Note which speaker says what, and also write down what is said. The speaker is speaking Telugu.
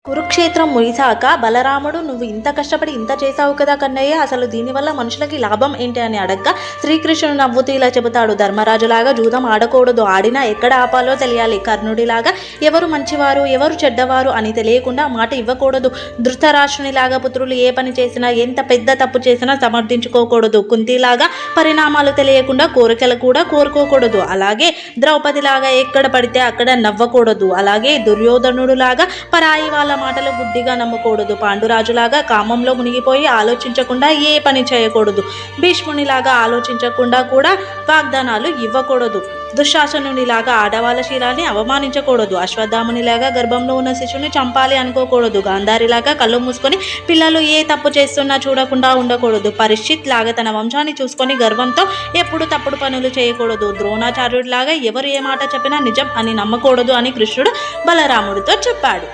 Speaker 1: కురుక్షేత్రం ముగిసాక బలరాముడు, నువ్వు ఇంత కష్టపడి ఇంత చేసావు కదా కన్నయ్య, అసలు దీనివల్ల మనుషులకి లాభం ఏంటి అని అడగ్గా శ్రీకృష్ణుడు నవ్వుతూ ఇలా చెబుతాడు, ధర్మరాజులాగా జూదం ఆడకూడదు, ఆడినా ఎక్కడ ఆపాలో తెలియాలి. కర్ణుడిలాగా ఎవరు మంచివారు ఎవరు చెడ్డవారు అని తెలియకుండా మాట ఇవ్వకూడదు. ధృతరాష్ట్రునిలాగా పుత్రులు ఏ పని చేసినా ఎంత పెద్ద తప్పు చేసినా సమర్థించుకోకూడదు. కుంతిలాగా పరిణామాలు తెలియకుండా కోరికలు కూడా కోరుకోకూడదు. అలాగే ద్రౌపదిలాగా ఎక్కడ పడితే అక్కడ నవ్వకూడదు. అలాగే దుర్యోధనుడులాగా పరాయి వాళ్ళ మాటలు గుడ్డిగా నమ్మకూడదు. పాండురాజులాగా కామంలో మునిగిపోయి ఆలోచించకుండా ఏ పని చేయకూడదు. భీష్మునిలాగా ఆలోచించకుండా కూడా వాగ్దానాలు ఇవ్వకూడదు. దుశ్శాసనునిలాగా ఆడవాళ్ళ శీలాన్ని అవమానించకూడదు. అశ్వత్థామునిలాగా గర్భంలో ఉన్న శిశువుని చంపాలి అనుకోకూడదు. గాంధారిలాగా కళ్ళు మూసుకొని పిల్లలు ఏ తప్పు చేస్తున్నా చూడకుండా ఉండకూడదు. పరీక్షిత్ లాగా తన వంశాన్ని చూసుకొని గర్వంతో ఎప్పుడు తప్పుడు పనులు చేయకూడదు. ద్రోణాచార్యుడిలాగా ఎవరు ఏ మాట చెప్పినా నిజం అని నమ్మకూడదు అని కృష్ణుడు బలరాముడితో చెప్పాడు.